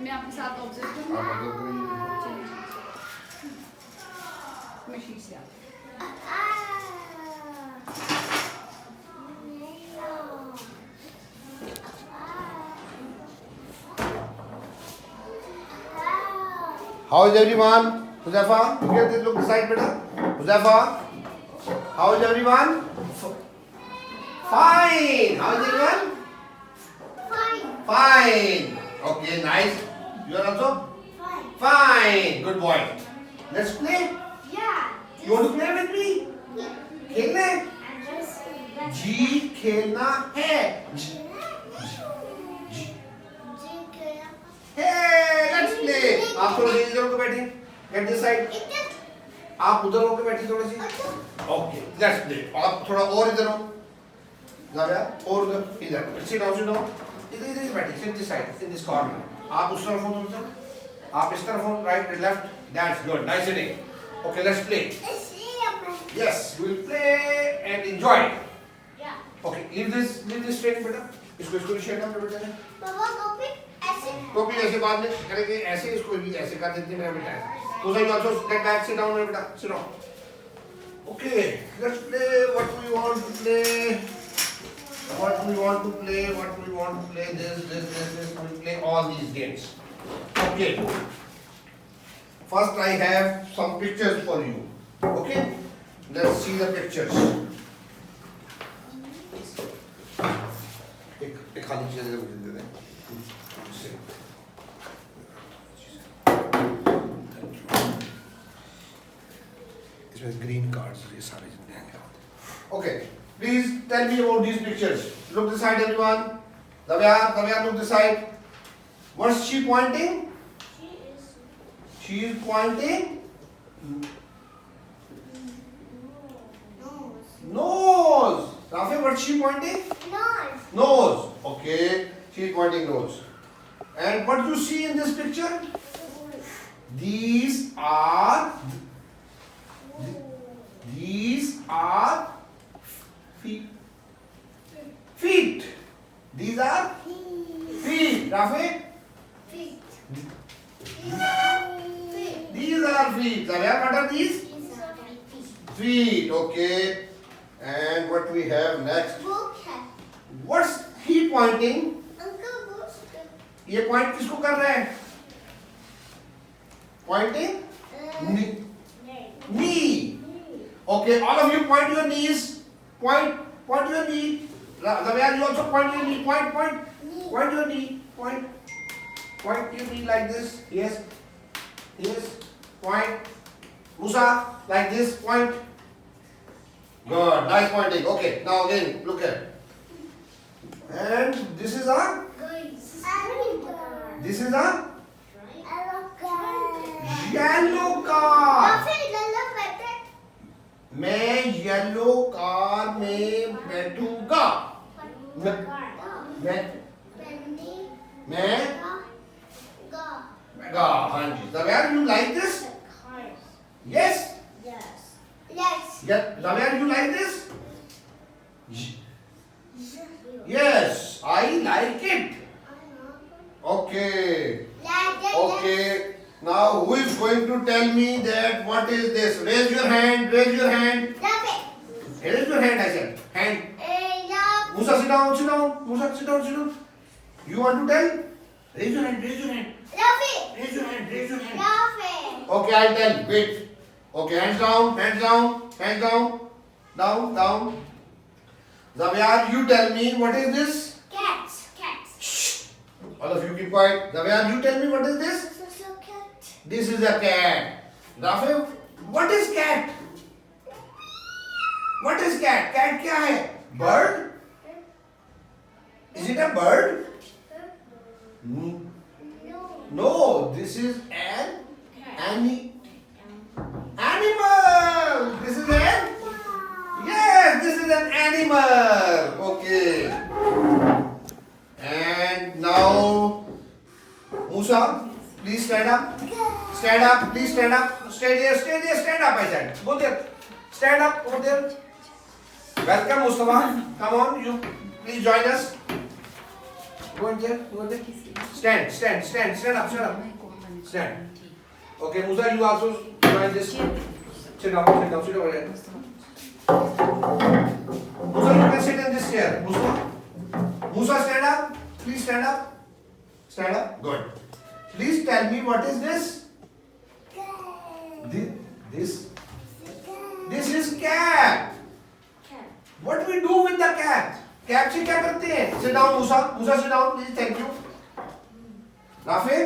मैं आपके साथ ऑब्जर्व करूँगी। मैं शीट से आती How is everyone? Huzaifa, look this side, beta. Huzaifa, how is everyone? Fine. How is everyone? Fine. Okay, nice. You are also? Fine. Good boy. Let's play. You want to play with me? खेलना है? जी खेलना है. Hey, let's play. आप थोड़ा इधर होकर बैठिए. Get this side. आप उधर होकर बैठिए थोड़ी सी. Okay, let's play. आप थोड़ा और इधर हो. ज़्यादा और उधर इधर. Sit down, sit down. इधर बैठिए. Sit this side, in this corner. आप उस तरफ हो थोड़ा सा. आप इस तरफ हो, right, left. That's good. Nice sitting. Okay, let's play. Yes, we'll play and enjoy. Okay, leave this straight, बेटा. इसको शेयर कर बेटा ने. टोपी ऐसे बाद में करेंगे ऐसे इसको भी ऐसे कर देते हैं मेरा बेटा. उसे also get back, sit down मेरा बेटा. Sit down. Okay, let's play what we want to play. What we want to play. This. We play all these games. Okay. First, I have some pictures for you. Okay. Let's see the pictures. एक खाली चीज़ दे दे. इसमें green cards ये सारे जितने हैं. Okay. Please tell me about these pictures. Look this side, everyone. Davya, look this side. What's she pointing? She is pointing. Nose. Rafi, what's she pointing? Nose. Okay. She is pointing nose. And what do you see in this picture? These are feet. These are feet. Rafi? These are feet. Zavya, what are these? Feet. Okay. And what we have next? What's he pointing? ये point किसको कर रहा है? Pointing? Knee. Okay, all of you point your knees. Point your knee. Zavya, you also point your knee. Point your knee. Point your knee like this. Yes. Point. Musa, like this. Point. Good. Nice pointing. Okay. Now again, look here. And this is a yellow car. मैं yellow car में बैठूंगा. मैं हाँ जी. Zavya, you like this? Yes. Zavya, you like this? Yes, I like it. Okay. Now who is going to tell me that what is this? Raise your hand. Raise your hand, I said. Hand. Musa, sit down. Musa, sit down. You want to tell? Raise your hand. Raise your hand. Okay, I'll tell. Wait. Okay, hands down. Down. Zavya, you tell me what is this? Cats. Shh. All of you keep quiet. Zavya, you tell me what is this? This is a cat. Rafi, what is cat? Cat क्या है? Bird? Is it a bird? No, this is an animal. This is an animal. Okay. And now, Musa, please stand up. Please stand up. Stay there. Stand up, I said. Go there. Stand up over there. Welcome, Mustafa. Come on, you please join us. Go in there. Stand, stand, stand, stand up, stand up. Stand. Okay, Musa, you also join this. Sit down, sit down, sit over here. Musa, you can sit in this chair. Musa, stand up. Please stand up. Stand up. Good. Please tell me what is this? This is cap. What we do with the cap? Cap से क्या करते हैं? Sit down, Musa. Musa, sit down, please. Thank you. Rafe,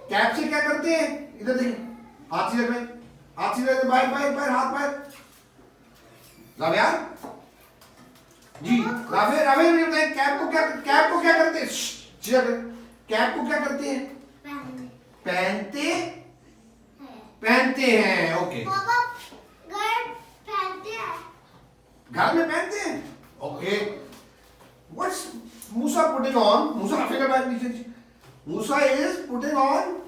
cap से क्या करते हैं? इधर देखिए. हाथ सीधे में. हाथ सीधे में. बाहर, हाथ बाहर. रावियार? जी. राफे मुझे बताइए कैप को क्या करते हैं? सीधा कर. कैप को क्या करते हैं? पहनते हैं. ओके. घर में पहनते हैं. Okay. What's Musa putting on? Musa, figure back. Musa is putting on.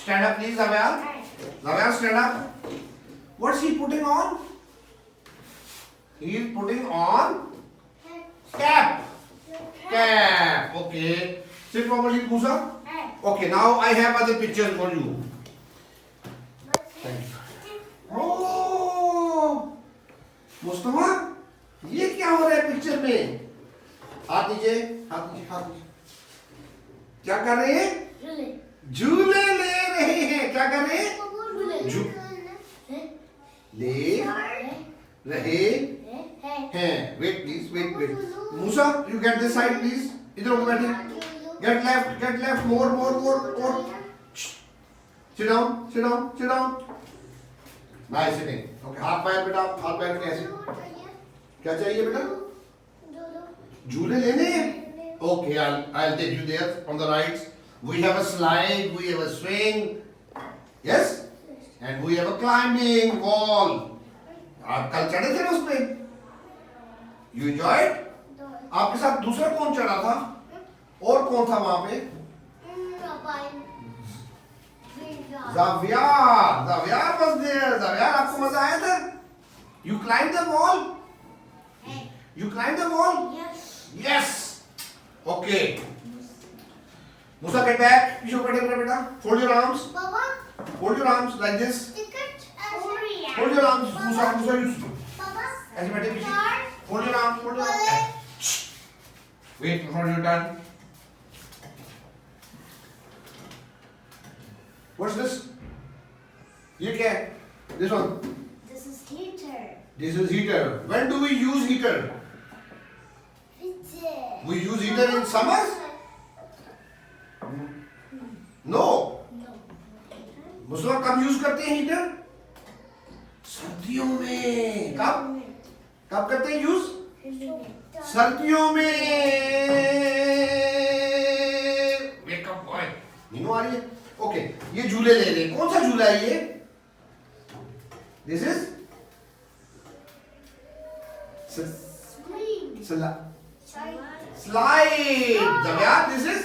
Stand up, please, Zavyar. Zavyar, stand up. What's he putting on? He is putting on cap. Cap. Okay. Sit properly, Musa. Okay. Now I have other pictures for you. Thank you. Mustafa, ये क्या हो रहा है picture में? हाथ नीचे. क्या कर रहे हैं? झूले ले रहे हैं. क्या कर रहे हैं? ले रहे हैं. Wait please, wait. Musa, you get this side please. इधर होकर बैठिए. Get left. More. Sit down. Nice sitting. Okay, हाथ पैर बेटा, हाथ पैर कैसे? क्या चाहिए बेटा? झूले लेने हैं? Okay, I'll take you there on the rides. We have a slide, we have a swing, yes, and we have a climbing wall. आप कल चढ़े थे ना उसपे? You enjoyed? आपके साथ दूसरा कौन चढ़ा था? और कौन था वहाँ पे? Zavyar was there. Zavyar, आपको मजा आया था? You climbed the wall? Yes. Okay. Musa, get back. Pishu, beta. Fold your arms. Hold your arms like this. Hold your arms. Musa, you. ऐसे बैठे पीछे. Hold your arms. Wait before you're done. What's this? ये क्या है? This one. This is heater. This is heater. When do we use heater? We use heater in summers? No. मुसलमान कब use करते हैं हीटर? सर्दियों में. कब करते हैं यूज? सर्दियों में. Wake up boy. नींद आ रही है? ओके, ये झूले ले रहे. कौन सा झूला है ये? This is slide. Zavyar, this is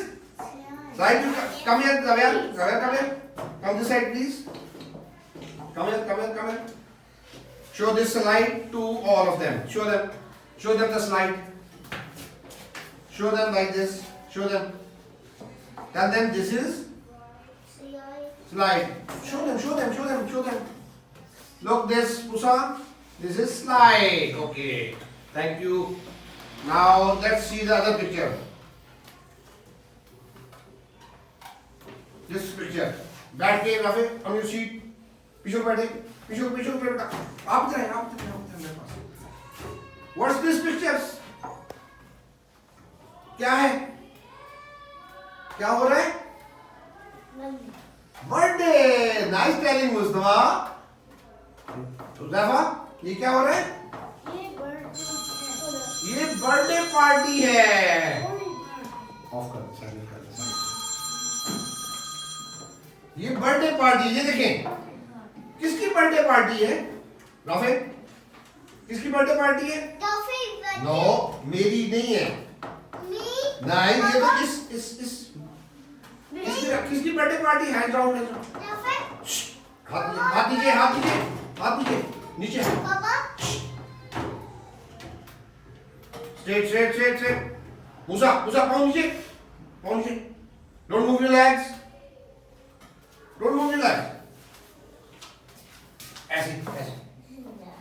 slide. Come here, Zavyar. Come here. Come this side, please. Come here. Show this slide to all of them. Show them the slide. Show them like this. Show them. Tell them this is slide. Show them. Look this, Musa. This is slide. Okay. Thank you. Now let's see the other picture. This picture. बैठ के Rafe on your seat. पीछे बैठे. पीछे बेटा. आप इधर हैं मेरे पास. What's this pictures? क्या है? क्या हो रहा है? Birthday. Nice telling, Mustafa. Rafa, ये क्या हो रहा है? ये बर्थडे पार्टी है. ऑफ कर दो. ये बर्थडे पार्टी. ये देखें, किसकी बर्थडे पार्टी है? राफे, किसकी बर्थडे पार्टी है? नो, मेरी नहीं है. नहीं, ये तो इस किसकी बर्थडे पार्टी है? हाथ नीचे नीचे. straight. Musa, पाँव नीचे. Don't move your legs.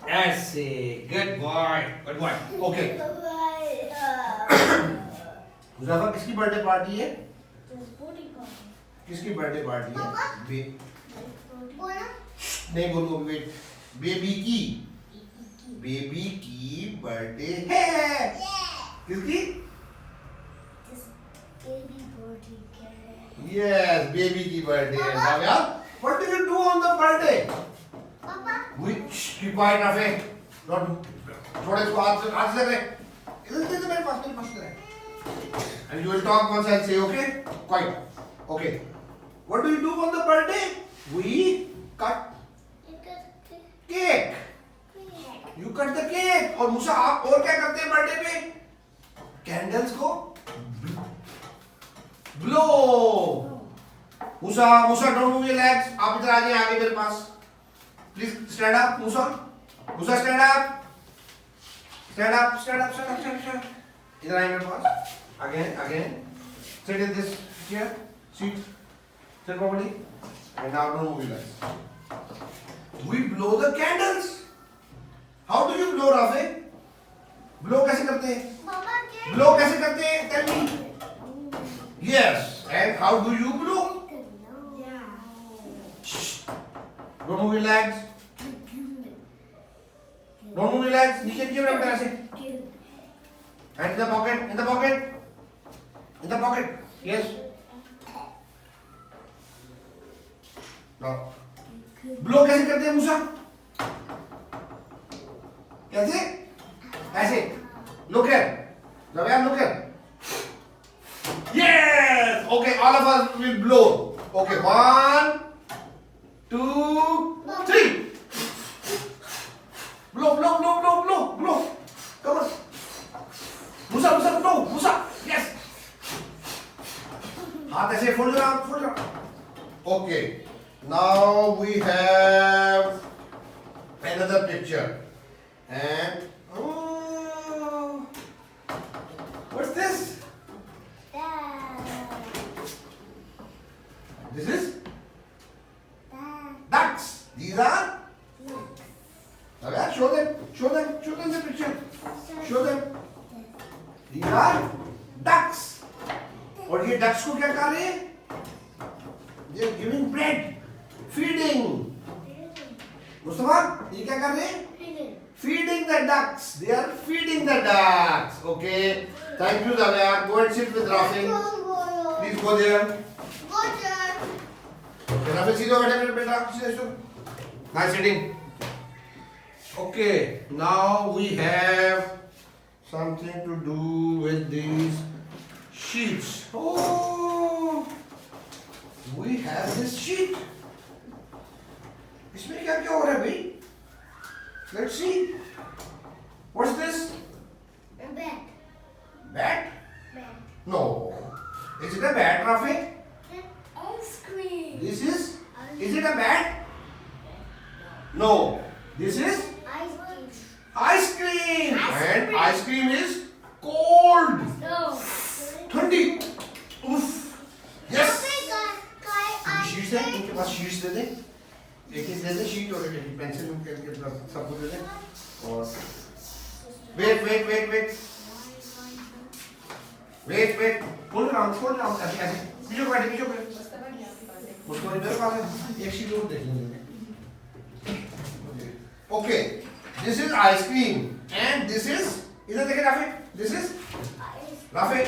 ऐसे. Good boy. Okay. मुज़फ़्फ़र किसकी बर्थडे पार्टी है? किसकी बर्थडे पार्टी है? नहीं बोलो वेट. बेबी की बर्थडे है. किसकी? Yes, baby की बर्थडे है. Javed, what do you do on the birthday? Keep quiet, Rafe. थोड़े इसको हाथ से लग रहे. इधर मेरे पास रहे. And you will talk once I say, okay? Quiet. Okay. What do you do on the birthday? We cut cake. You cut the cake. और मूसा आप और क्या करते हैं बर्थडे पे? Candles को blow. Musa don't move your legs. आप इधर आ जाइए आगे मेरे पास. Please stand up, Musa stand up. Stand up. इधर आइए मेरे पास. Again. Sit in this chair. Sit properly. And now don't move your legs. We blow the candles. How do you blow, Rafe? Blow कैसे करते हैं? Tell me. Yes. And how do you blow? Don't move your legs. नीचे बेटा ऐसे. And in the pocket. Yes. Now. Blow कैसे करते हैं मूसा? कैसे? ऐसे. Look here. Look here. Yes. Okay, all of us will blow. Okay, 1, 2, 3. Blow. Come on. Musa, blow. Yes. हाथ ऐसे fold around. Okay. Now we have another picture. And what's this? This is ducks. These are. Okay, show them the picture. Show them. These are ducks. और ये ducks को क्या कर रहे हैं? They are giving bread, feeding. Mustafa, ये क्या कर रहे हैं? Feeding the ducks. They are feeding the ducks. Okay. Thank you, Zaviar. Go and sit with Rafi. Please go there. Okay, Rafi, sit over there, बेटा. Nice sitting. Okay. Now we have something to do with these sheets. Oh, we have this sheet. इसमें क्या हो रहा है भाई? Let's see. What's this? Bat? No. Is it a bat, Rafi? Ice cream. This is it a bat? No. This is ice cream. And ice cream is cold. ठंडी. Oof. Yes. Sheets है, इनके पास sheets दे दें. एक दे दे sheet और एक pencil के सब कुछ दे दें. और wait. Pull around. ऐसे. पीछे बैठे. उसको इधर पास है. एक शीट और देख लेंगे. Okay. This is ice cream. And this is. इधर देखें Rafi. This is. Rafi.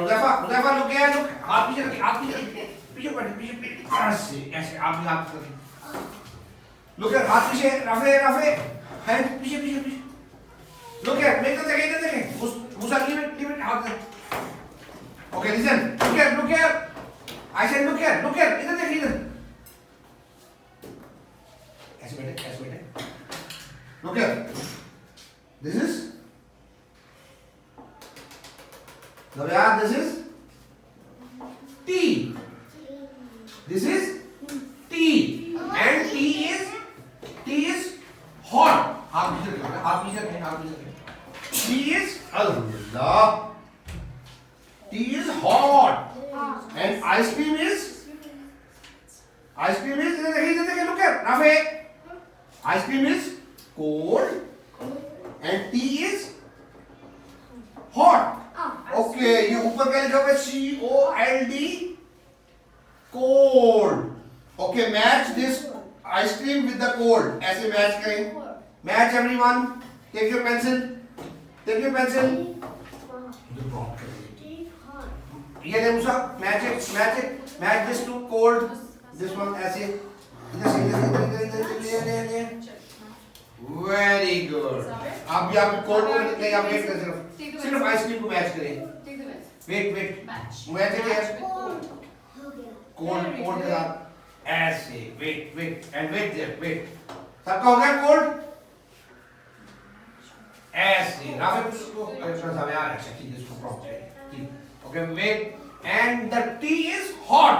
Muzaffar, look here. Look. हाथ पीछे रखिए. पीछे बैठे. ऐसे आप भी हाथ रखिए. Look here, हाथ पीछे. Rafi. Hand पीछे. Look here, make the देखें. Musa, leave it. हाथ दे. Okay, listen. Look here. I said look here. इधर देखिए इधर. ऐसे बैठे. Look here. This is. Zaviar, this is tea. This is tea. And tea is hot. हाथ पीछे रखें. Tea is Alhamdulillah. Tea is hot. And ice cream is? Ice cream is, look at Rafe. Ice cream is cold. And tea is hot. Okay, ये ऊपर क्या लिखा हुआ है? COLD. Cold. Okay, match this ice cream with the cold. ऐसे match करें. Match everyone. Take your pencil. Take your pencil. ये ले मुसा. Match it. Match it. Match this to cold. This one ऐसे. इधर. Very good. आप भी आप cold को नहीं आप वेट कर सिर्फ आइसक्रीम को मैच करें. वेट. मैच है कोल्ड के साथ ऐसे. Wait and wait. सबका हो गया कोल्ड. ऐसे राफे उसको थोड़ा सा यार अच्छा ठीक है इसको proper. Okay wait and the tea is hot.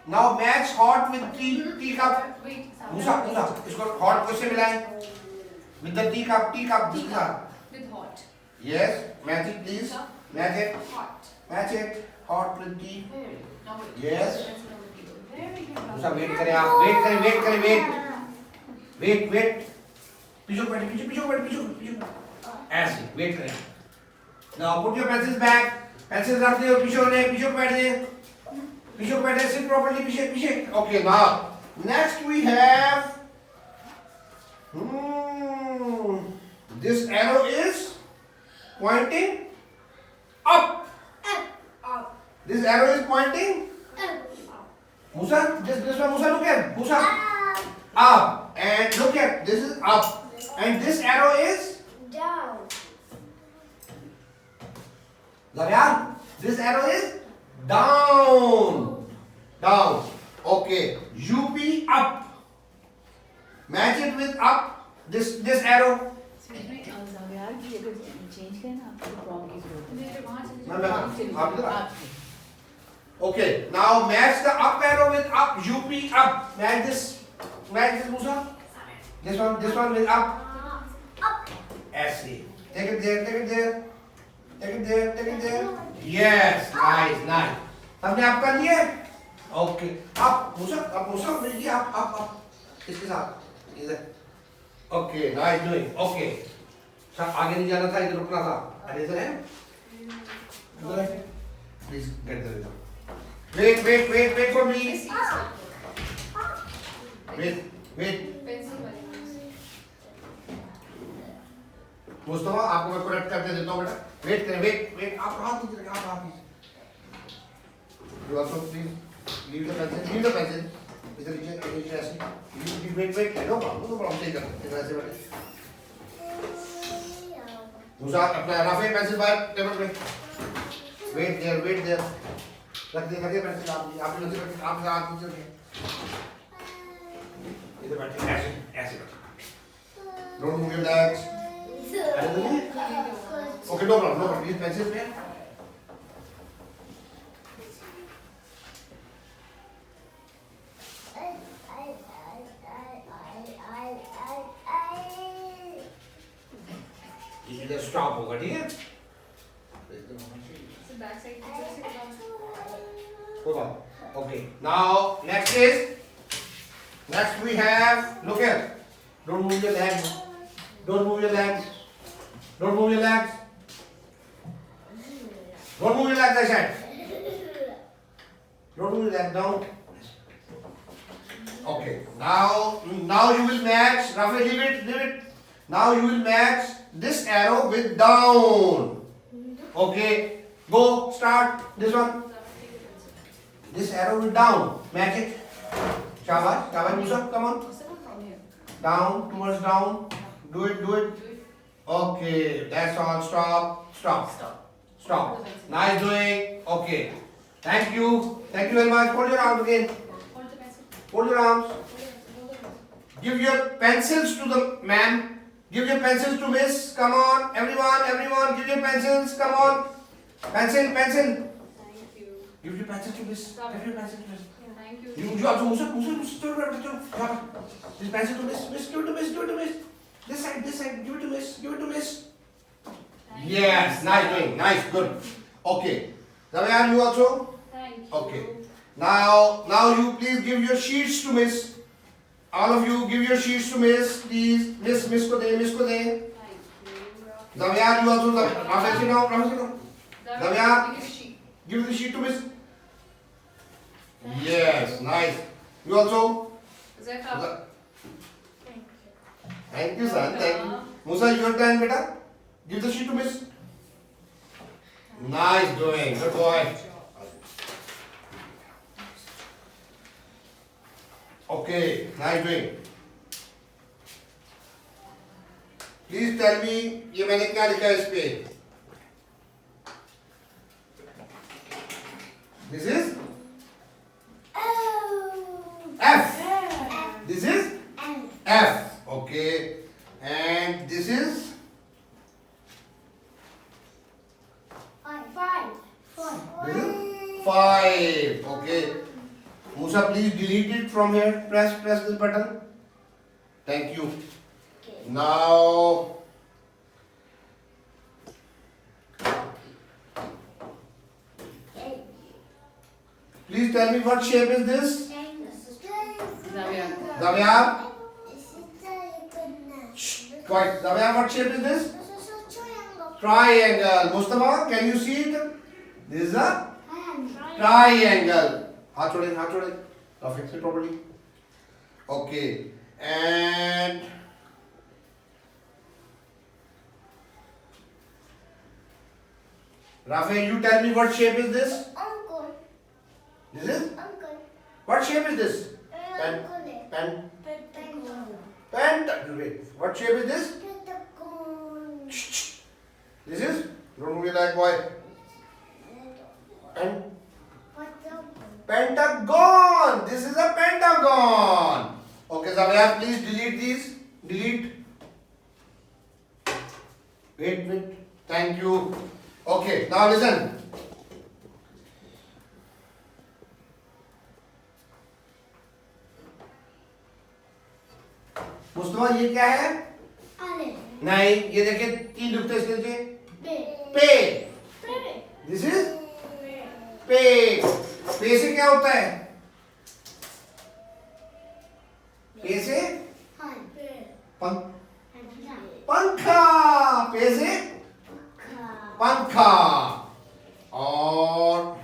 Now match hot with tea cup. Musa इसको हॉट कैसे मिलाएं? With the tea cup this one. With hot. Yes, match it please. Match it. Hot. Match it. Hot with tea. Now wait. Yes. Very good. Musa wait करें आप. Wait करें. Wait. पीछे. ऐसे wait करें. Now put your pencils back. Pencils रख दे और पीछे बैठ दे. Sit properly. पीछे. Okay, now next we have. This arrow is pointing up. This arrow is pointing. Musa, this one, Musa, look at. Musa, up. And look at, this is up. And this arrow is Down. Zaryar, this arrow is down. Okay. UP up. Match it with up. This arrow. यार कि अगर change करें ना आपको problem की जरूरत मेरे वहाँ चले मैं जाओ. आप इधर. Okay. Now match the up arrow with up. UP up. Match this Musa. This one with up. ऐसे. Take it there. Yes. Nice. हमने आप कर लिए. Okay. आप Musa मिल गया आप. इसके साथ इधर. Okay, nice doing. Okay. सब आगे नहीं जाना था, इधर रुकना था. अरे इधर है? Please get the rhythm. Wait for me. Wait. Pencil वाली. मुस्तफा आपको मैं करेक्ट करके देता हूँ बेटा. वेट. आप हाथ नीचे रखें. आप You also please leave the pencil. इधर नीचे ऐसे. Wait. No problem. take it. ऐसे बैठे. मुसा अपना राफे पेंसिल बाहर टेबल पे. Wait there. रख दे पेंसिल आप नीचे रखें. आप हाथ नीचे रखें. इधर बैठे ऐसे बैठे. Don't move your legs. Okay, no problem. Use pencil पे. इधर स्टॉप होगा ठीक है. So back side picture से निकाल. होगा. Okay. Now next we have. Look here. Don't move your legs. Don't move your legs. I said. Don't move your legs down. Okay. Now you will match. Rafi, leave it. Now you will match this arrow with down. Okay. Go. Start. This one. This arrow with down. Match it. Shabash, Musa. Come on. From here. Down. Towards down. Do it. Okay. That's all. Stop. Nice doing. Okay. Thank you very much. Hold your arms again. Hold the pencil. Hold your arms. Hold the pencil. Give your pencils to the man. Give your pencils to Miss. Come on, everyone. Give your pencils. Come on. Pencil. Thank you. Give your pencil to Miss. Give your pencil to Miss. Thank you. You also Musa. This pencil to Miss. Give it to Miss. This side. Give it to Miss. Yes, nice doing. Nice, good. Okay. Zavian, you also? Thank you. Okay. Now you please give your sheets to Miss. All of you give your sheets to Miss, please. Miss ko de. Thank you. Zavian, you also. Rafael, sit down. Zavian. Give me a sheet. Give the sheet to Miss. Yes, nice. You also. Zephyr. Thank you, son. Thank you. Musa, your turn, beta. Give the sheet to Miss. Nice doing. Good boy. Okay, nice doing. Please tell me ये मैंने क्या लिखा है इस पे? This is F. This is F. Okay. And this is this is 5. Okay. Musa, please delete it from here. Press this button. Thank you. Now please tell me what shape is this? Zavia? Quiet. Zavia, what shape is this? Triangle. Mustafa, can you see it? This is a triangle. हाथ छोड़े. Now fix it properly. Okay. And Rafael, you tell me what shape is this? This is? What shape is this? Wait. What shape is this? This is? Don't move your leg, boy. Pentagon. This is a pentagon. Okay, Zavia, please delete these. Delete. Wait. Thank you. Okay, now listen. Mustafa ये क्या है? नहीं, ये देखिए 3 नुक्ते इसके नीचे पे. This is पे. पे से क्या होता है? पे से पंखा. पे से पंखा. और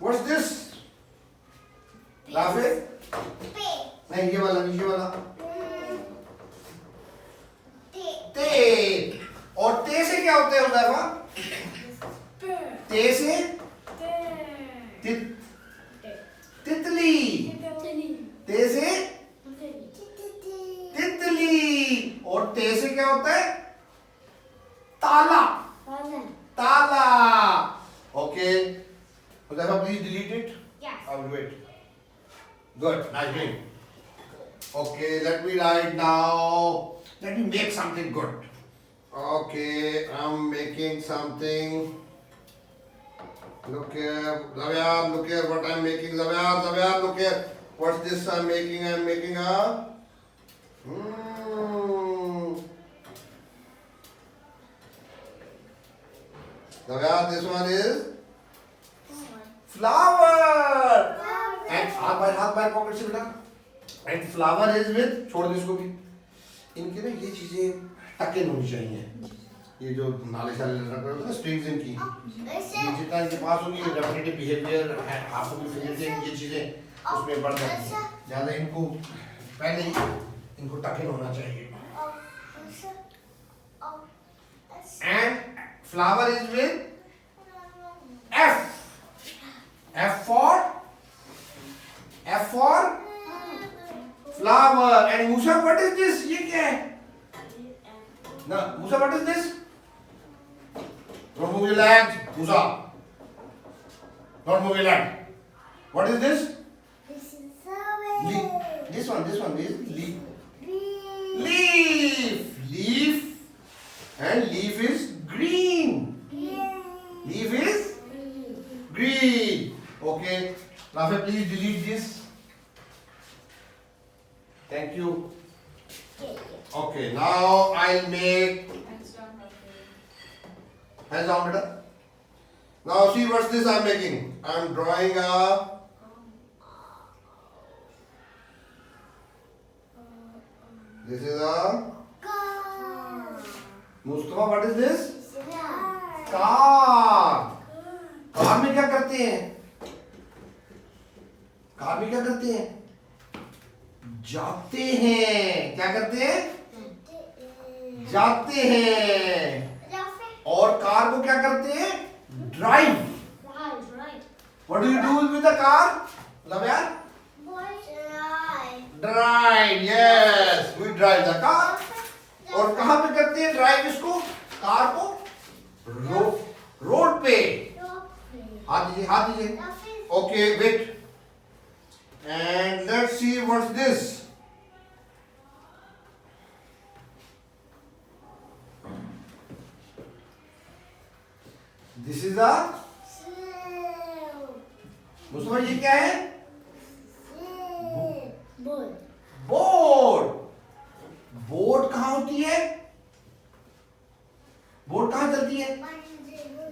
what's this? राफे? नहीं, ये वाला नीचे वाला. ते. और ते से क्या होता है हुज़ैफा? ते से तितली. ते से तितली. और ते से क्या होता है? ताला. Okay. Huzafa, please delete it. Yes. I will do it. Good. Nice doing. Okay, let me write now. Let me make something good. Okay, I'm making something. Look here, Zavia, look here what I'm making. Zavia, look here. What's this I'm making? I'm making a Zavia, this one is flower. And हाथ बाहर pocket से बेटा. And flower is with, छोड़ दे इसको भी. इनके ना ये चीजें टके होनी चाहिए. ये जो नाले साले लग रहे हैं स्ट्रिंग्स इनकी. ये जितना इनके पास होगी repetitive behaviour, half of fingering, ये चीजें उसमें बढ़ जाती हैं. ज़्यादा इनको पहले ही इनको टके होना चाहिए. And flower is with F. F for flower. And Musa, what is this? ये क्या है? No, Musa, what is this? Don't move your legs, Musa. Don't move your leg. What is this? This one is leaf. Leaf. And leaf is green. Leaf is green. Okay. Rafa, please delete this. you. Okay, now I'll make Hands down, Rafi. hands down, beta. Now see what's this I'm making. I'm drawing a this is a Mustafa. What is this? Car. Car में क्या करते हैं? Car में क्या करते हैं? जाते हैं. क्या करते हैं? जाते हैं. और कार को क्या करते हैं? Drive. What do you do with the car? मतलब यार? Drive. Yes, we drive the car. और कहाँ पे करते हैं ड्राइव इसको? कार को? रोड पे. हाथ दीजिए, हाथ दीजिए. Okay, wait. And let's see what's this. This is a Mustafa ये क्या है? बोट. बोट कहाँ होती है? बोट कहाँ चलती है?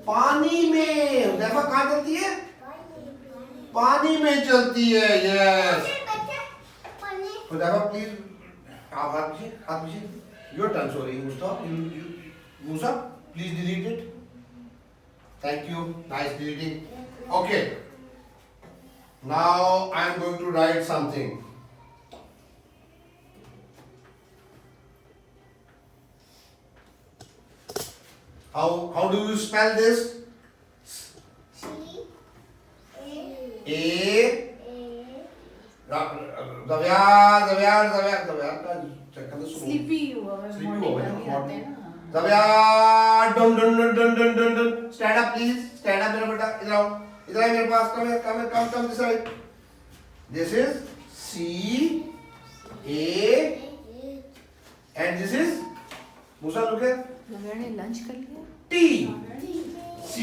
पानी में. देखो कहाँ चलती है? पानी में चलती है. यस. देखो प्लीज आप हाथ पीछे, हाथ पीछे. Your turn. Sorry Mustafa. Musa please delete it. Thank you. Nice deleting. Okay. Now I am going to write something. How do you spell this? A दव्यार का चक्कर तो स्लीपी हुआ है. Sleepy हुआ है, morning आते हैं ना. दव्यार. Done done done done done done done. Stand up please. Stand up मेरा बेटा. इधर आओ. इधर आइए मेरे पास. Come this side. This is C A and this is Musa look at लगा ने लंच कर लिया. T. C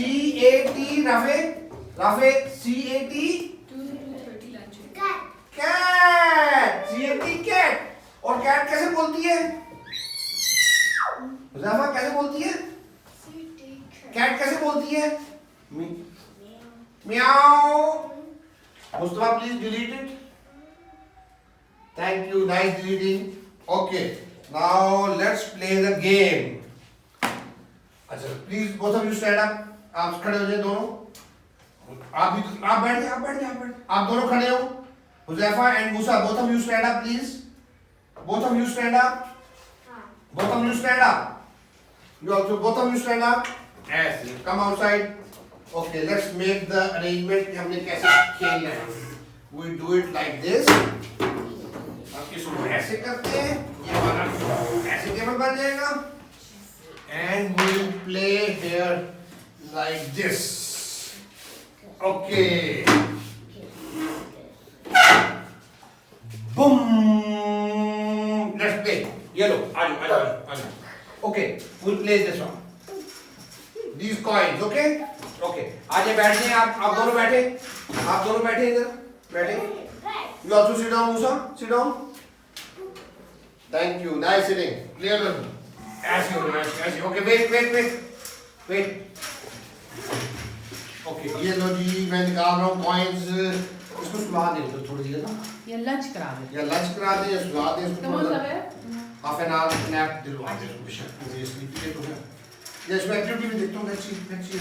A T. Rafe C A T. 2:30 lunch. Cat. C A T cat. और cat कैसे बोलती है? राफा कैसे बोलती है? Cat कैसे बोलती है? Meow. Mustafa, please delete it. Thank you. Nice deleting. Okay. Now let's play the game. अच्छा, please both of you stand up. आप खड़े हो जाए दोनों. आप बैठ जाए. आप दोनों खड़े हो. Huzaifa and Musa, both of you stand up, please. Both of you stand up. Both of you stand up. You also, both of you stand up. Yes. Come outside. Okay, let's make the arrangement कि हमने कैसे खेलना है. We do it like this. अब इसको ऐसे करते हैं. ये हमारा ऐसे टेबल बन जाएगा. And we will play here like this. Okay. Boom. Let's play. ये लो. आ जाओ. Okay, we'll play this one. These coins, okay? Okay. आइए बैठ जाइए. आप दोनों बैठे. इधर बैठे. You also sit down, Musa. Sit down. Thank you. Nice sitting. Clear. As you. Okay. Wait. Okay. ये लो जी. मैं निकाल रहा हूँ coins. इसको सुला दे तो थोड़ी देर ना. या लंच करा दे. या लंच करा दे या सुला दे इसको. Come on, Zavir. Half an hour nap दिलवा दे इसको. बेशक ये sleep के तो है. Yes, मैं activity में देखता हूँ. Let's see.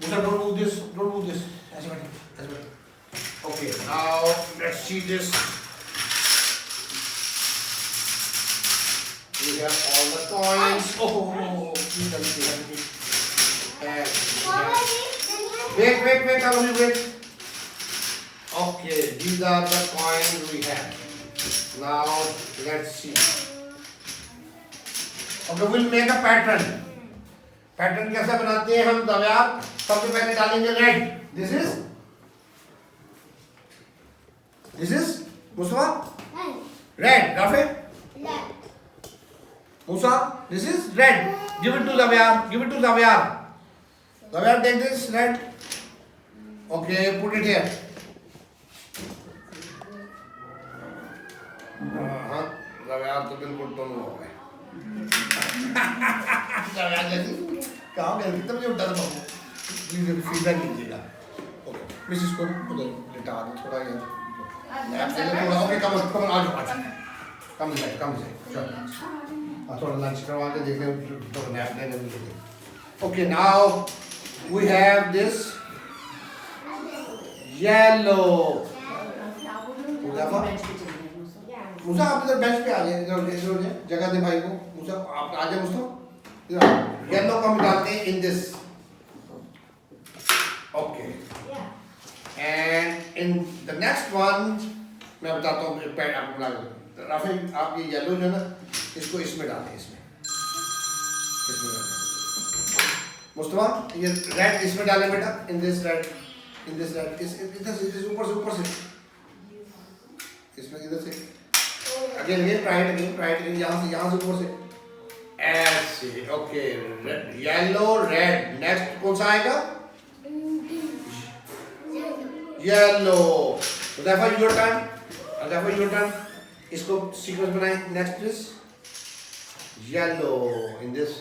Musa, don't move this. ऐसे बैठे. Okay, now let's see this. We have all the coins. Oh, wait, Kavali, wait. Okay, these are the coins we have. Now let's see. Okay, we'll make a pattern. Pattern कैसे बनाते हैं हम दव्यार. सबसे पहले डालेंगे red. This is Mustafa. Red. Rafe. Musa. This is red. Give it to Zavyar. Zavyar, take this red. Okay, put it here. यार तो बिल्कुल टोन हो गए कहाँ गए तब मुझे उठा था बाबू प्लीज फीडबैक कीजिएगा ओके मिस इसको उधर लिटा दो थोड़ा यार थोड़ा ओके कम आ जाओ कम जाए चलो थोड़ा लंच करवा के देखें तो नैप लेने में देखें okay now we have this yellow Musa आप इधर बेंच पे आ जाए इधर जगह दे भाई को मुसा आप आ जाए मुसा येलो को हम डालते हैं in this okay and in the next one मैं बताता हूँ पैड आपको बना राफी आप ये येलो जो है ना इसको इसमें डालें इसमें डालें मुस्तफा ये रेड इसमें डालें बेटा इन दिस रेड इस इधर ऊपर से इसमें इधर से अगेन राइट यहाँ से ऊपर से ऐसे ओके येलो रेड नेक्स्ट कौन सा आएगा येलो योर टर्न इसको सीक्वेंस बनाएं next please yellow in this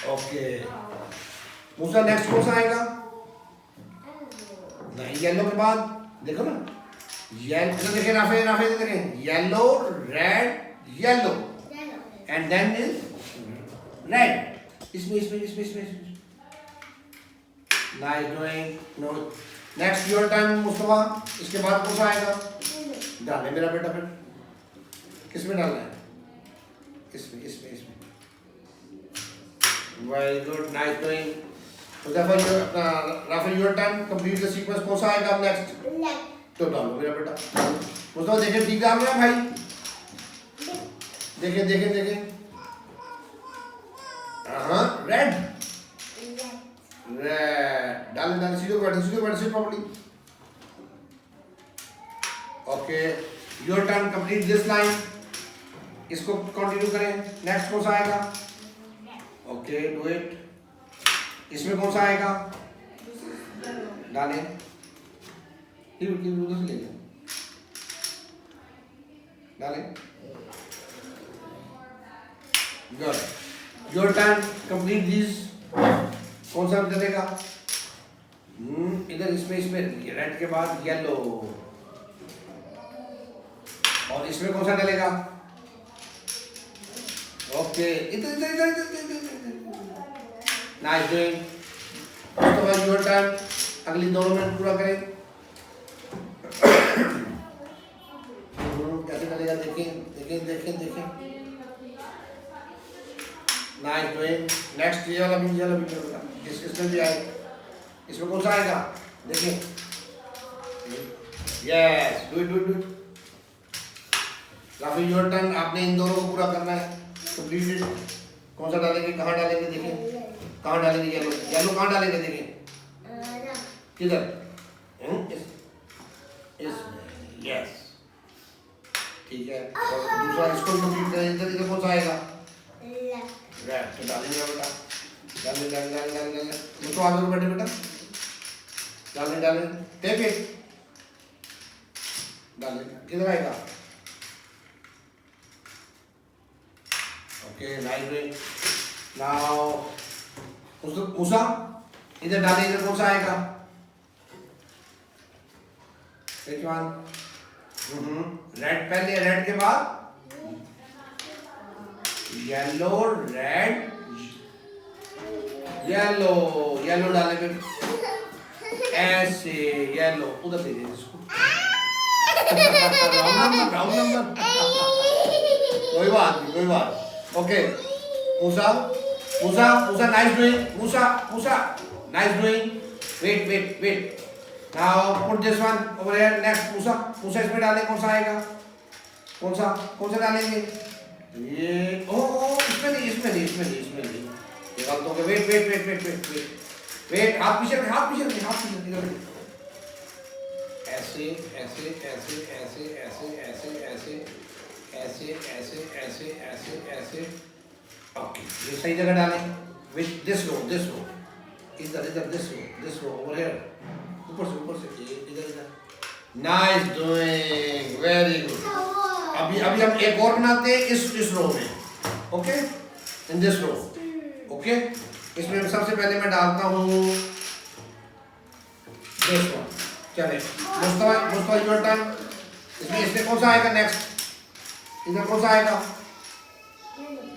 okay Musa next कौन सा आएगा नहीं येलो के बाद देखो ना येलो देखें राफे देखें yellow red yellow and then is red इसमें nice doing no next your turn Mustafa इसके बाद कौन सा आएगा डालें मेरा बेटा फिर किसमें डालना है इसमें very good nice doing Rafael your turn complete the sequence कौन सा आएगा नेक्स्ट तो डालो मेरा बेटा मुस्तफा देखें ठीक काम है भाई देखें हाँ रेड डालें सीधे बैठे properly okay your turn complete this line इसको कंटिन्यू करें नेक्स्ट कौन सा आएगा ओके डू इट इसमें कौन सा आएगा डालें उधर से ले डालें good your turn complete this कौन सा चलेगा इधर इसमें रेड के बाद येलो और इसमें कौन सा डलेगा ओके इधर नाइस डूइंग तो भाई योर टर्न अगली 2 मिनट पूरा करें कैसे डलेगा देखें नाइस डूइंग नेक्स्ट ये वाला भी इसमें भी आए इसमें कौन सा आएगा देखिए yes do it Rafi your turn आपने इन दोनों को पूरा करना है कंप्लीट इट कौन सा डालेंगे कहाँ डालेंगे देखिए कहाँ डालेंगे येलो कहाँ डालेंगे देखिए किधर यस ठीक है और दूसरा इसको कंप्लीट करें इधर कौन सा आएगा रेड तो डालेंगे बेटा डालें तो आगे बैठे बेटा डालें टेप इट डालें किधर आएगा ओके नाइस नाउ मूसा इधर डालें इधर कौन सा आएगा रेड पहले रेड के बाद येलो रेड येलो डाले फिर ऐसे येलो उधर दे दीजिए इसको राउंड नंबर कोई बात okay Musa nice doing Musa nice doing wait now put this one over here next Musa इसमें डालें कौन सा आएगा कौन सा डालेंगे ये इसमें नहीं ये गलत हो गया वेट हाथ पीछे ऐसे ओके ये सही जगह डालें विथ दिस रो इधर दिस रो ओवर हियर ऊपर से इधर नाइस डूइंग वेरी गुड अभी हम एक और बनाते हैं इस रो में, okay, in this row, okay. इसमें सबसे पहले मैं डालता हूँ दिस वन, चले मुस्तफा योर टर्न। इसमें कौन सा आएगा नेक्स्ट, इधर कौन सा आएगा,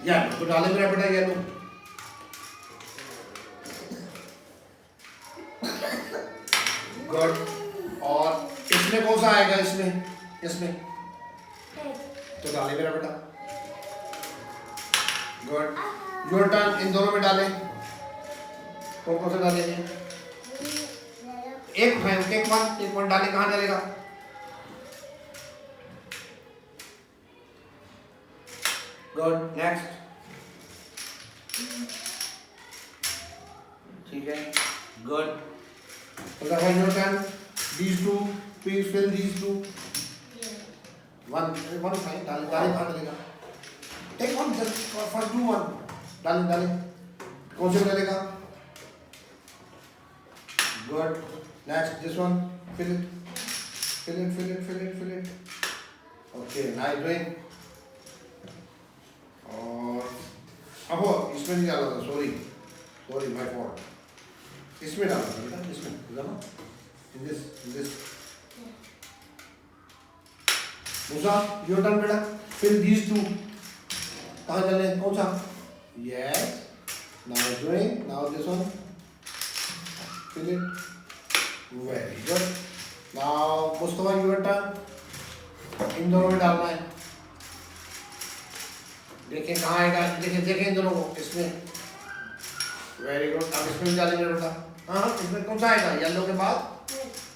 येलो, तो डाले मेरा बेटा येलो। गुड, और इसमें कौन सा आएगा, इसमें तो डाले मेरा बेटा। गुड, योर टर्न, इन दोनों में डालें, कौन सा डालेंगे, एक वन डाले, कहाँ डालेगा, गुड, नेक्स्ट, ठीक है, good. Your turn, these two, please fill these two. One fine, डाले कहाँ डालेगा, take one, just first do one, डाले, कौन से डालेगा, good, next, this one, fill it, okay, nice doing। और अब इसमें नहीं डाला था, sorry my fault, इसमें डाला था बेटा, इसमें डाला, in this Musa, your turn बेटा, fill these two, कहाँ डाले, कौन सा, yes, now doing, now this one, fill it, very good। now Mustafa your turn, इन दोनों में डालना है, देखें कहाँ आएगा, देखें इन दोनों को, इसमें, वेरी गुड। अब इसमें भी डालेंगे बेटा, हाँ इसमें कौन सा आएगा, येलो के बाद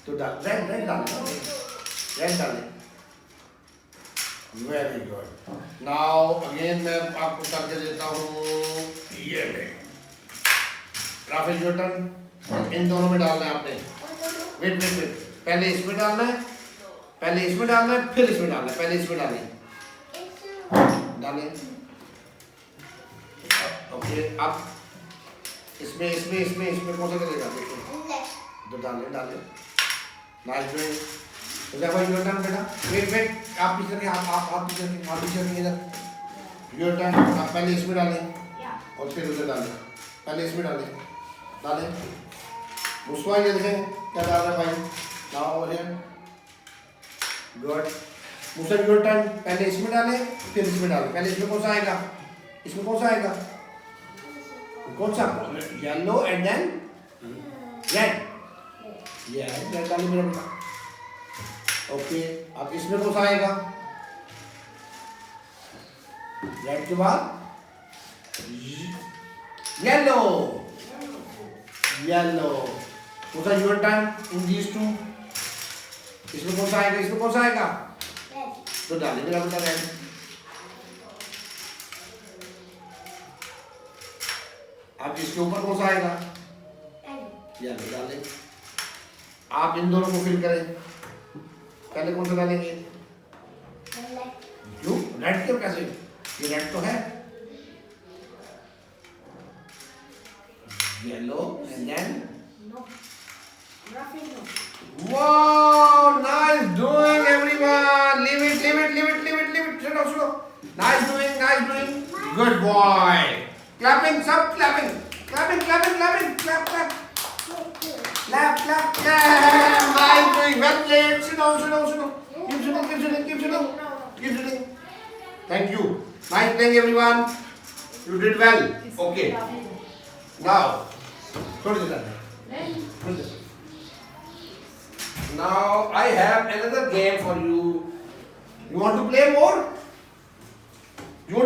तो रेड डालें, वेरी गुड। नाउ अगेन मैं आपको करके देता हूँ, ये ले राफेल योर टर्न, इन दोनों में डालना है आपने, वेट, पहले इसमें डालना है, फिर इसमें डालना है, पहले इसमें डालें, ओके। अब इसमें कौन सा करेगा, देखो तो डालें, नाइस डूइंग। तो जब योर टर्न बेटा, वेट, आप पीछे के, आप पीछे के इधर, योर टर्न, आप पहले इसमें डालें और फिर उधर डालें, पहले इसमें डालें, मुस्कुरा, ये देखें क्या डाल रहा है भाई, नाउ ओवर हियर, गुड। मुस्कुरा योर टर्न, पहले इसमें डालें फिर इसमें डालें, पहले इसमें कौन सा आएगा, yellow and then red, red डालिए मेरा बेटा, ओके। अब इसमें कौन सा आएगा, रेड के बाद येलो, कौन सा your turn, in these two, इसमें कौन सा आएगा, तो डालिए मेरा बेटा रेड, अब इसके ऊपर कौन सा आएगा, येलो डालें। आप इन दोनों को फिल करें, पहले कौन सा डालेंगे, क्यों रेड, क्यों, कैसे, ये रेड तो है, yellow and then wow, nice doing everyone, leave it, slow, nice doing, good boy, clapping, सब clapping, clap, nice doing, well played, sit down, keep sitting, thank you, nice playing everyone, you did well, okay, now, now I have another game for you, you want to play more, Yes.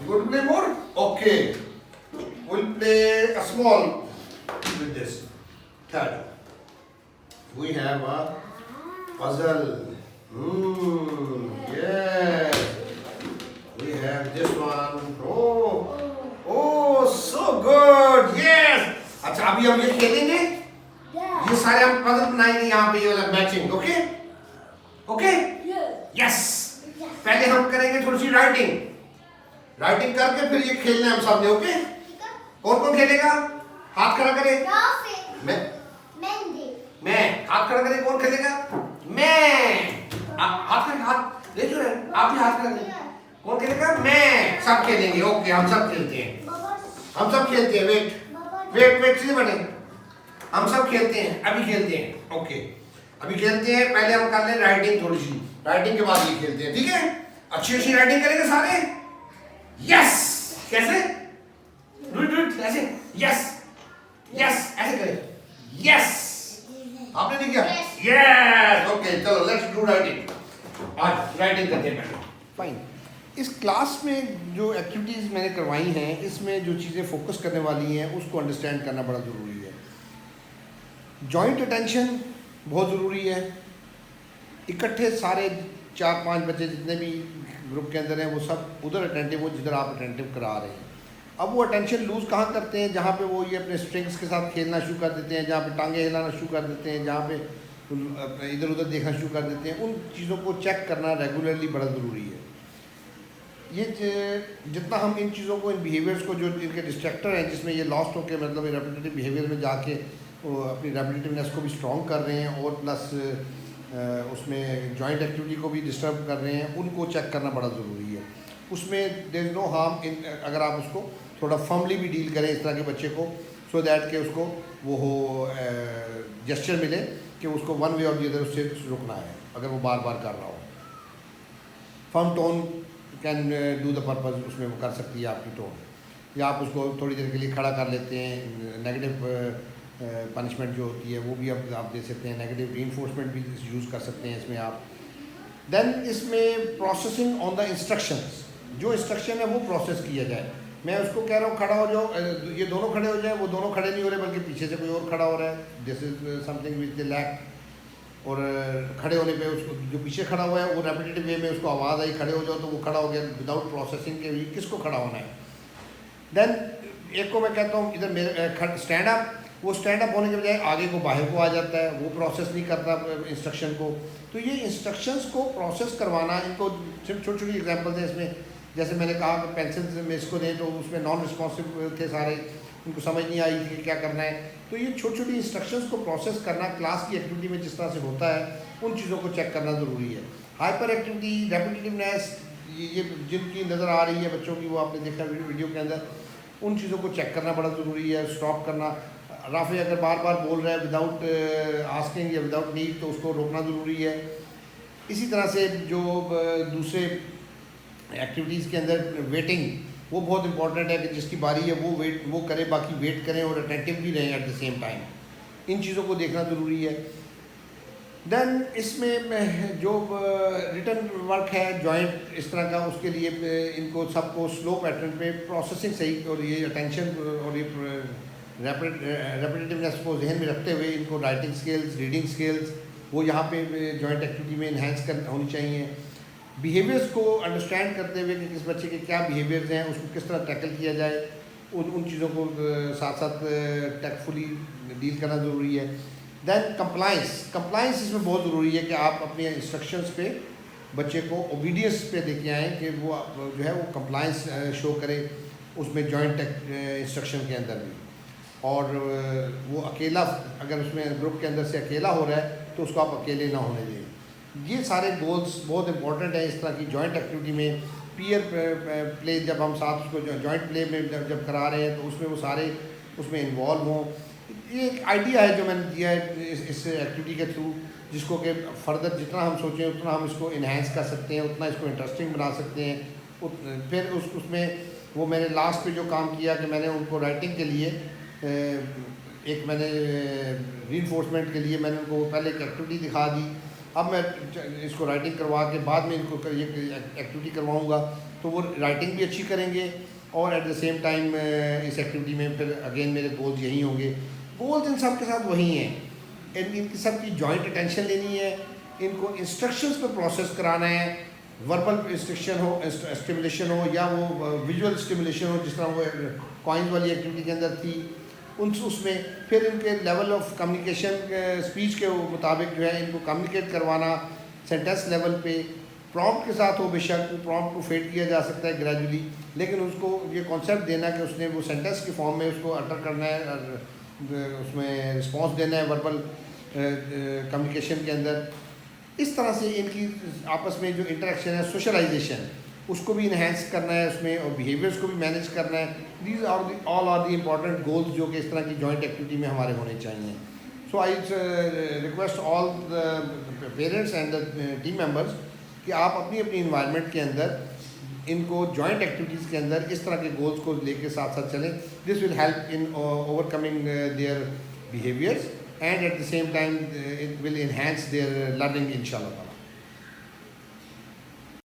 you want to play more, okay, we'll play a small with this. Third, we have a puzzle. Yes, we have this one. Oh, so good. Yes. अच्छा, अभी हम ये खेलेंगे, ये सारे हम puzzle बनाएंगे यहाँ पे, ये वाला मैचिंग, ओके, यस। पहले हम करेंगे थोड़ी सी राइटिंग करके फिर ये खेलना है हम सामने, ओके। कौन खेलेगा, हाथ खड़ा करे, मैं हाथ खड़ा करे, कौन खेलेगा, मैं, हाथ कर, हाथ ले जो है, आप भी हाथ कर। कौन खेलेगा? मैं। सब खेलेंगे, ओके, हम सब खेलते हैं, हम सब खेलते हैं। वेट सीधे बैठे, हम सब खेलते हैं, अभी खेलते हैं, ओके अभी खेलते हैं। पहले हम कर लें राइटिंग थोड़ी सी, राइटिंग के बाद ये खेलते हैं, ठीक है? अच्छी राइटिंग करेंगे सारे। यस, कैसे? डू ऐसे, यस यस, ऐसे करें, यस। आपने नहीं किया? यस, ओके चलो लेट्स डू राइटिंग। आज राइटिंग करते हैं पहले। फाइन। इस क्लास में जो एक्टिविटीज़ मैंने करवाई हैं, इसमें जो चीज़ें फोकस करने वाली हैं उसको अंडरस्टैंड करना बड़ा ज़रूरी है। जॉइंट अटेंशन बहुत ज़रूरी है। इकट्ठे सारे 4-5 बच्चे जितने भी ग्रुप के अंदर हैं वो सब उधर अटेंटिव हो जिधर आप अटेंटिव करा रहे हैं। अब वो अटेंशन लूज़ कहाँ करते हैं? जहाँ पे वो ये अपने स्ट्रिंग्स के साथ खेलना शुरू कर देते हैं, जहाँ पे टांगे हिलाना शुरू कर देते हैं, जहाँ पे इधर उधर देखना शुरू कर देते हैं। उन चीज़ों को चेक करना रेगुलरली बड़ा ज़रूरी है। ये जितना हम इन चीज़ों को, इन बिहेवियर्स को, जो इनके डिस्ट्रैक्टर हैं जिसमें ये लॉस्ट होकर मतलब रेपिटेटिव बिहेवियर में जाके वो अपनी रेपिटेटिवनेस को भी स्ट्रॉन्ग कर रहे हैं और प्लस उसमें जॉइंट एक्टिविटी को भी डिस्टर्ब कर रहे हैं, उनको चेक करना बड़ा ज़रूरी है। उसमें there is no harm in अगर आप उसको थोड़ा फर्मली भी डील करें इस तरह के बच्चे को, सो दैट कि उसको वो हो जेस्चर मिले कि उसको वन वे और दी अदर उससे रुकना है अगर वो बार बार कर रहा हो। Firm tone can do the purpose, उसमें वो कर सकती है आपकी टोन। या आप उसको थोड़ी देर के लिए खड़ा कर लेते हैं। नेगेटिव पनिशमेंट जो होती है वो भी आप दे सकते हैं, नेगेटिव रीइंफोर्समेंट भी यूज़ कर सकते हैं इसमें आप। देन इसमें प्रोसेसिंग ऑन द इंस्ट्रक्शंस, जो इंस्ट्रक्शन है वो प्रोसेस किया जाए। मैं उसको कह रहा हूँ खड़ा हो जाओ, ये दोनों खड़े हो जाए, वो दोनों खड़े नहीं हो रहे बल्कि पीछे से कोई और खड़ा हो रहा है। This is something which they lack. और खड़े होने पे उसको जो पीछे खड़ा हुआ है वो रेपिटेटिव वे में उसको आवाज़ आई खड़े हो जाओ तो वो खड़ा हो गया विदाउट प्रोसेसिंग के भी किसको खड़ा होना है। देन एक को मैं कहता हूँ इधर मेरे स्टैंड अप, वो स्टैंड अप होने के बजाय आगे को बाहर को आ जाता है, वो प्रोसेस नहीं करता इंस्ट्रक्शन को। तो ये इंस्ट्रक्शंस को प्रोसेस करवाना, इनको छोटी छोटी एग्जांपल्स हैं इसमें। जैसे मैंने कहा कि पेंसिल में इसको दें तो उसमें नॉन रिस्पॉन्सिव थे सारे, उनको समझ नहीं आई थी कि क्या करना है। तो ये छोटी छोटी इंस्ट्रक्शंस को प्रोसेस करना क्लास की एक्टिविटी में जिस तरह से होता है उन चीज़ों को चेक करना ज़रूरी है। हाइपर एक्टिविटी, रेपिटेटिवनेस, ये जिनकी नज़र आ रही है बच्चों की, वो आपने देखा वीडियो के अंदर, उन चीज़ों को चेक करना बड़ा ज़रूरी है। स्टॉप करना, राफे अगर बार बार बोल रहा है विदाउट आस्किंग या विदाउट नीड तो उसको रोकना ज़रूरी है। इसी तरह से जो दूसरे एक्टिविटीज़ के अंदर वेटिंग, वो बहुत इंपॉर्टेंट है कि जिसकी बारी है वो करे, बाकी वेट करें और अटेंटिव भी रहें एट द सेम टाइम। इन चीज़ों को देखना ज़रूरी है। देन इसमें जो रिटन वर्क है जॉइंट इस तरह का, उसके लिए इनको सबको स्लो पैटर्न पे प्रोसेसिंग सही और ये अटेंशन और ये रेपिटेटिवनेस को जहन में रखते हुए इनको राइटिंग स्किल्स, रीडिंग स्किल्स वो यहाँ पे जॉइंट एक्टिविटी में इन्हेंस कर होनी चाहिए। बिहेवियर्स को अंडरस्टैंड करते हुए कि किस बच्चे के क्या बिहेवियर्स हैं, उसको किस तरह टैकल किया जाए, उन चीज़ों को साथ साथ टैक्टफुली डील करना ज़रूरी है। देन कंप्लाइंस इसमें बहुत ज़रूरी है कि आप अपने इंस्ट्रक्शंस पे बच्चे को ओबीडियंस पे लेके आएँ कि वो जो है वो कंप्लाइंस शो करे उसमें जॉइंट इंस्ट्रक्शन के अंदर भी। और वो अकेला अगर उसमें ग्रुप के अंदर से अकेला हो रहा है तो उसको आप अकेले ना होने दें। ये सारे गोल्स बहुत इंपॉर्टेंट हैं इस तरह की जॉइंट एक्टिविटी में। पीयर प्ले जब हम साथ उसको जॉइंट प्ले में जब करा रहे हैं तो उसमें वो सारे उसमें इन्वॉल्व हों। ये एक आइडिया है जो मैंने दिया है इस एक्टिविटी के थ्रू, जिसको कि फर्दर जितना हम सोचें उतना हम इसको इन्हेंस कर सकते हैं, उतना इसको इंटरेस्टिंग बना सकते हैं। फिर उसमें वो मैंने लास्ट पे जो काम किया कि मैंने उनको राइटिंग के लिए एक मैंने रीइंफोर्समेंट के लिए मैंने उनको पहले एक एक्टिविटी दिखा दी। अब मैं इसको राइटिंग करवा के बाद में इनको ये एक्टिविटी करवाऊँगा तो वो राइटिंग भी अच्छी करेंगे और एट द सेम टाइम इस एक्टिविटी में फिर अगेन मेरे गोल्स यही होंगे। गोल्स इन सब के साथ वही हैं, इनकी सब की जॉइंट अटेंशन लेनी है, इनको इंस्ट्रक्शंस पे प्रोसेस कराना है, वर्बल इंस्ट्रक्शन हो, स्टिमुलेशन हो या वो विजुअल स्टिमुलेशन हो जिस तरह वो कॉइन्स वाली एक्टिविटी के अंदर थी उसमें। फिर इनके लेवल ऑफ कम्युनिकेशन स्पीच के मुताबिक जो है इनको कम्युनिकेट करवाना सेंटेंस लेवल पे, प्रॉम्प्ट के साथ हो, बेशक प्रॉम्प्ट को फेड किया जा सकता है ग्रेजुअली, लेकिन उसको ये कॉन्सेप्ट देना कि उसने वो सेंटेंस की फॉर्म में उसको अटर करना है और उसमें रिस्पॉन्स देना है वर्बल कम्युनिकेशन के अंदर। इस तरह से इनकी आपस में जो इंटरेक्शन है, सोशलाइजेशन, उसको भी इन्हेंस करना है उसमें, और बिहेवियर्स को भी मैनेज करना है. These are all are the important goals जो कि इस तरह की जॉइंट एक्टिविटी में हमारे होने चाहिए. So I request all the parents and the team members कि आप अपनी अपनी इन्वायरमेंट के अंदर इनको जॉइंट एक्टिविटीज़ के अंदर इस तरह के गोल्स को लेके साथ साथ चलें. This will help in overcoming their behaviours, and at the same time it will enhance their learning, inshallah.